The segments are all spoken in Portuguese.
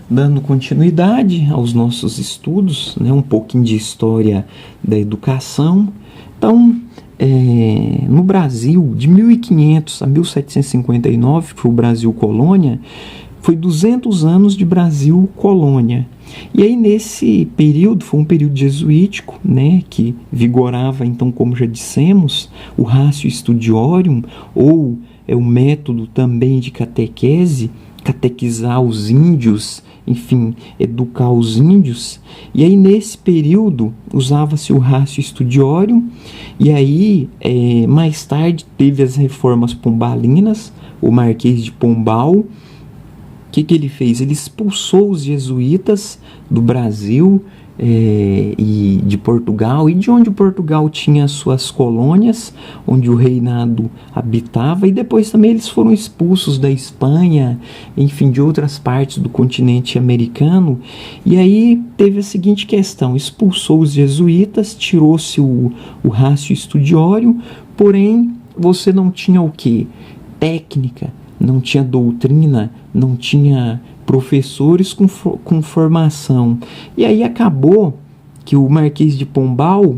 dando continuidade aos nossos estudos, né, um pouquinho de história da educação. Então, no Brasil, de 1500 a 1759, que foi o Brasil colônia, foi 200 anos de Brasil colônia. E aí, nesse período, foi um período jesuítico, né, que vigorava, então, como já dissemos, o Ratio Studiorum, ou o método também de catequese, catequizar os índios, enfim, educar os índios. E aí, nesse período, usava-se o Ratio Studiorum, e aí, mais tarde, teve as reformas pombalinas, o Marquês de Pombal. O que ele fez? Ele expulsou os jesuítas do Brasil e de Portugal, e de onde Portugal tinha as suas colônias, onde o reinado habitava, e depois também eles foram expulsos da Espanha, enfim, de outras partes do continente americano. E aí teve a seguinte questão: expulsou os jesuítas, tirou-se o Ratio Studiorum, porém você não tinha o quê? Técnica, não tinha doutrina, não tinha professores com formação. E aí acabou que o Marquês de Pombal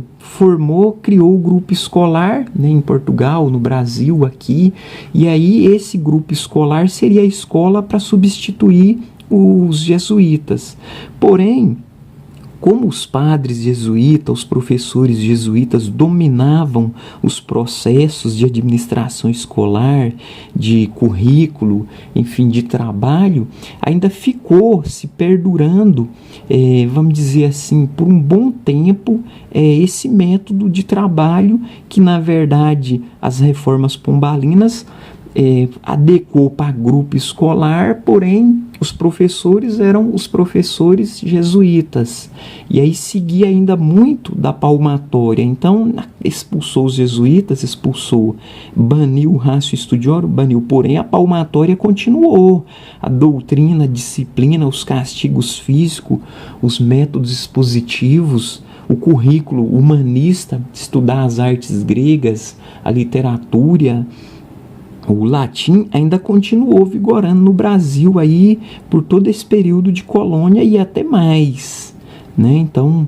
criou o grupo escolar, né, em Portugal, no Brasil, aqui. E aí esse grupo escolar seria a escola para substituir os jesuítas. Porém, como os padres jesuítas, os professores jesuítas dominavam os processos de administração escolar, de currículo, enfim, de trabalho, ainda ficou se perdurando, vamos dizer assim, por um bom tempo, esse método de trabalho que, na verdade, as reformas pombalinas adequou para grupo escolar, porém os professores eram os professores jesuítas, e aí seguia ainda muito da palmatória. Então expulsou os jesuítas, baniu o Ratio Studiorum, porém a palmatória continuou, a doutrina, a disciplina, os castigos físicos, os métodos expositivos, o currículo humanista, estudar as artes gregas, a literatura, o latim ainda continuou vigorando no Brasil aí por todo esse período de colônia e até mais, né? Então,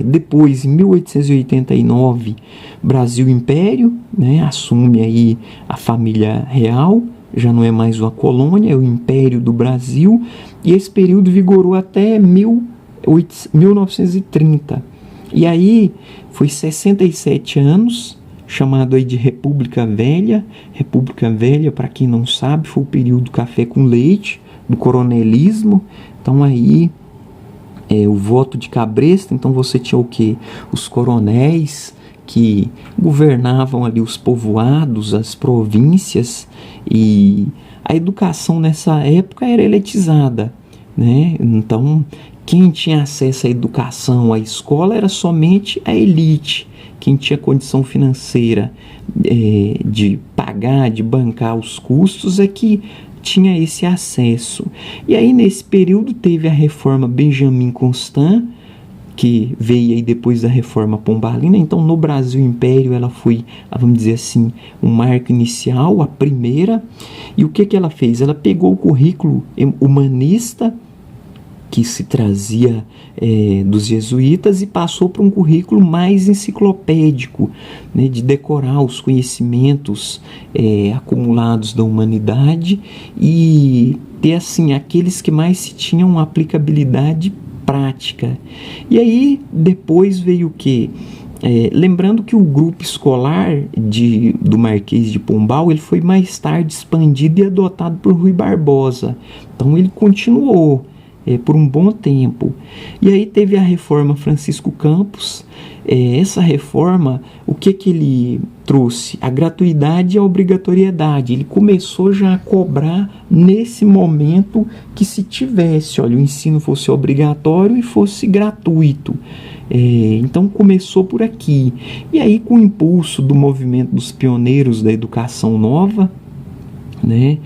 depois, em 1889, Brasil Império, né, assume aí a família real, já não é mais uma colônia, é o Império do Brasil, e esse período vigorou até 1930. E aí foi 67 anos, chamado aí de República Velha. República Velha, para quem não sabe, foi o período do café com leite, do coronelismo. Então aí o voto de cabresto. Então você tinha o quê? Os coronéis que governavam ali os povoados, as províncias, e a educação nessa época era elitizada, né? Então quem tinha acesso à educação, à escola, era somente a elite. Quem tinha condição financeira de pagar, de bancar os custos, é que tinha esse acesso. E aí, nesse período, teve a reforma Benjamin Constant, que veio aí depois da reforma pombalina. Então, no Brasil Império, ela foi, vamos dizer assim, um marco inicial, a primeira. E o que ela fez? Ela pegou o currículo humanista que se trazia dos jesuítas e passou para um currículo mais enciclopédico, né, de decorar os conhecimentos acumulados da humanidade e ter, assim, aqueles que mais se tinham aplicabilidade prática. E aí depois veio o quê? Lembrando que o grupo escolar do Marquês de Pombal, ele foi mais tarde expandido e adotado por Rui Barbosa. Então ele continuou por um bom tempo. E aí teve a reforma Francisco Campos. Essa reforma, o que ele trouxe? A gratuidade e a obrigatoriedade. Ele começou já a cobrar nesse momento que se tivesse, o ensino fosse obrigatório e fosse gratuito. Então começou por aqui. E aí, com o impulso do movimento dos pioneiros da educação nova, né,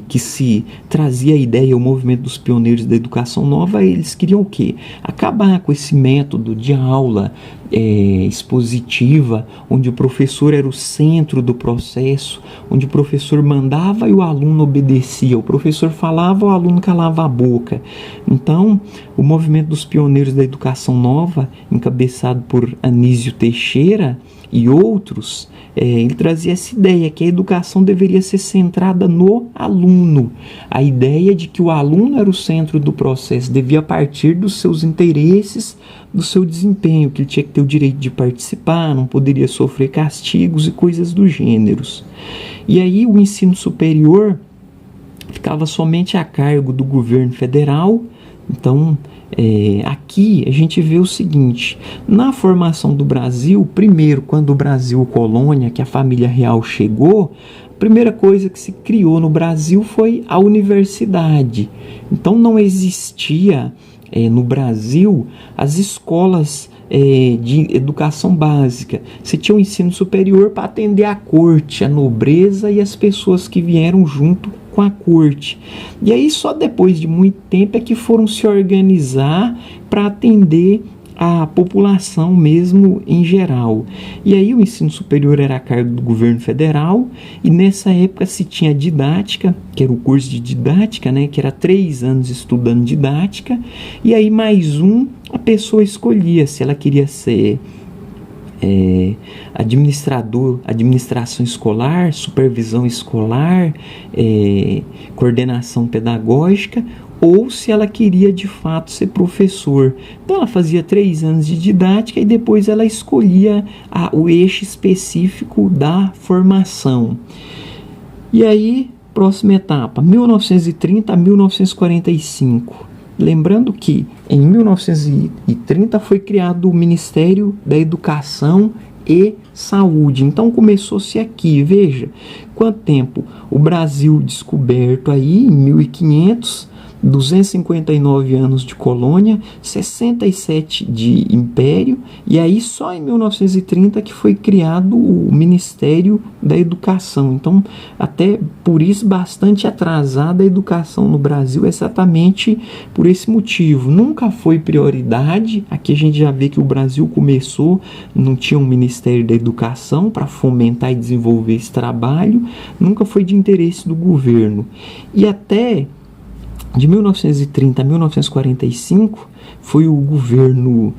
que se trazia a ideia, o movimento dos pioneiros da educação nova, eles queriam o quê? Acabar com esse método de aula expositiva, onde o professor era o centro do processo, onde o professor mandava e o aluno obedecia, o professor falava, o aluno calava a boca. Então, o movimento dos pioneiros da educação nova, encabeçado por Anísio Teixeira e outros, ele trazia essa ideia que a educação deveria ser centrada no aluno. A ideia de que o aluno era o centro do processo, devia partir dos seus interesses, do seu desempenho, que ele tinha que ter o direito de participar, não poderia sofrer castigos e coisas do gênero. E aí o ensino superior ficava somente a cargo do governo federal. Então, aqui a gente vê o seguinte: na formação do Brasil, primeiro, quando o Brasil colônia, que a família real chegou, a primeira coisa que se criou no Brasil foi a universidade. Então não existia no Brasil as escolas de educação básica. Você tinha o ensino superior para atender a corte, a nobreza e as pessoas que vieram junto com a corte. E aí só depois de muito tempo é que foram se organizar para atender a população mesmo em geral. E aí o ensino superior era a cargo do governo federal, e nessa época se tinha didática, que era o curso de didática, né, que era 3 anos estudando didática, e aí mais a pessoa escolhia se ela queria ser administração escolar, supervisão escolar, coordenação pedagógica, ou se ela queria de fato ser professor. Então ela fazia 3 anos de didática e depois ela escolhia o eixo específico da formação. E aí, próxima etapa, 1930 a 1945. Lembrando que em 1930 foi criado o Ministério da Educação e Saúde. Então começou-se aqui, veja, quanto tempo o Brasil descoberto aí em 1500, 259 anos de colônia, 67 de império, e aí só em 1930 que foi criado o Ministério da Educação. Então, até por isso, bastante atrasada a educação no Brasil, exatamente por esse motivo. Nunca foi prioridade. Aqui a gente já vê que o Brasil começou, não tinha um Ministério da Educação para fomentar e desenvolver esse trabalho, nunca foi de interesse do governo. E até de 1930 a 1945 foi o governo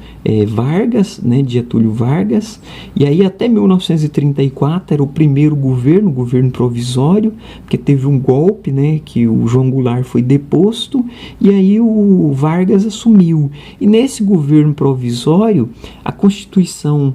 Vargas, né, de Getúlio Vargas, e aí até 1934 era o primeiro governo provisório, porque teve um golpe, né, que o João Goulart foi deposto, e aí o Vargas assumiu. E nesse governo provisório, a Constituição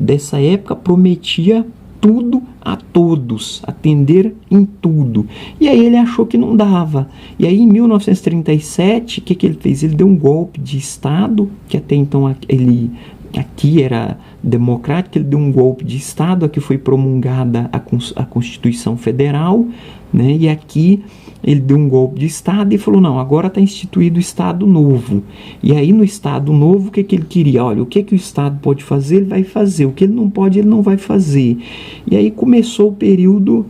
dessa época prometia tudo a todos, atender em tudo. E aí ele achou que não dava. E aí em 1937, o que ele fez? Ele deu um golpe de Estado, que até então aqui era democrático, ele deu um golpe de Estado, aqui foi promulgada a Constituição Federal, né? E aqui ele deu um golpe de Estado e falou, não, agora está instituído o Estado Novo. E aí no Estado Novo, o que ele queria? Olha, o que o Estado pode fazer, ele vai fazer. O que ele não pode, ele não vai fazer. E aí começou o período,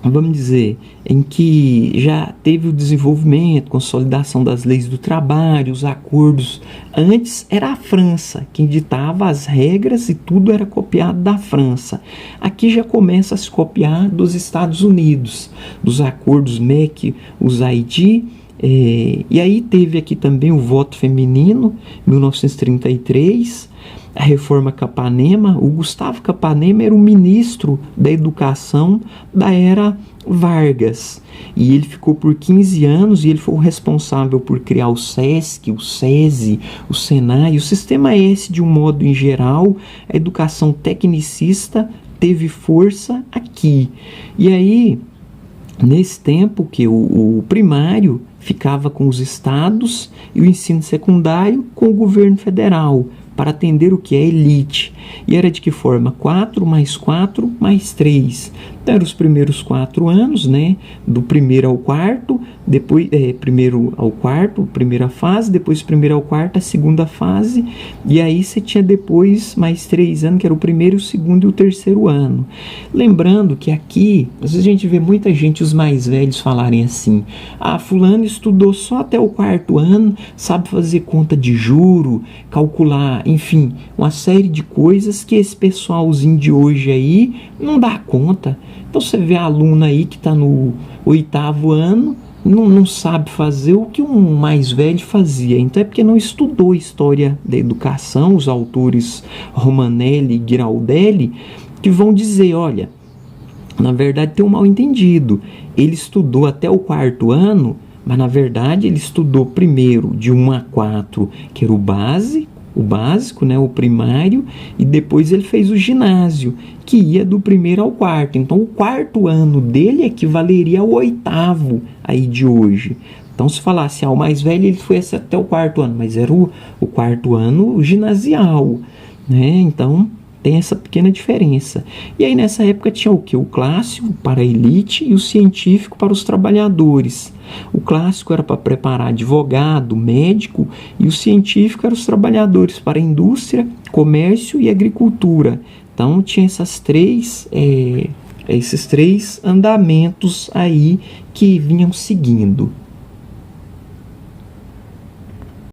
vamos dizer, em que já teve o desenvolvimento, consolidação das leis do trabalho, os acordos. Antes era a França quem ditava as regras e tudo era copiado da França. Aqui já começa a se copiar dos Estados Unidos, dos acordos MEC-USAID. E aí teve aqui também o voto feminino, 1933, a reforma Capanema. O Gustavo Capanema era o ministro da Educação da era Vargas, e ele ficou por 15 anos e ele foi o responsável por criar o SESC, o SESI, o SENAI, o Sistema S de um modo em geral. A educação tecnicista teve força aqui. E aí, nesse tempo que o primário ficava com os estados e o ensino secundário com o governo federal, para atender o que é elite. E era de que forma? 4 mais 4 mais 3. Então, eram os primeiros 4 anos, né? Do primeiro ao quarto, depois primeiro ao quarto, primeira fase, depois primeiro ao quarto, a segunda fase, e aí você tinha depois mais 3 anos, que era o primeiro, o segundo e o terceiro ano. Lembrando que aqui, às vezes a gente vê muita gente, os mais velhos, falarem assim: ah, fulano estudou só até o quarto ano, sabe fazer conta de juro, calcular, enfim, uma série de coisas que esse pessoalzinho de hoje aí não dá conta. Então você vê a aluna aí que está no 8º ano, não sabe fazer o que um mais velho fazia. Então é porque não estudou história da educação. Os autores Romanelli e Giraldelli que vão dizer: olha, na verdade tem um mal entendido, ele estudou até o 4º ano, mas na verdade ele estudou primeiro de 1 a 4, que era o básico, né, o primário, e depois ele fez o ginásio, que ia do 1º ao 4º. Então o 4º ano dele equivaleria ao 8º aí de hoje. Então, se falasse, o mais velho ele foi até o 4º ano, mas era o 4º ano ginasial, né? Então tem essa pequena diferença. E aí nessa época tinha o que? O clássico para a elite e o científico para os trabalhadores. O clássico era para preparar advogado, médico, e o científico era os trabalhadores para a indústria, comércio e agricultura. Então tinha esses três andamentos aí que vinham seguindo.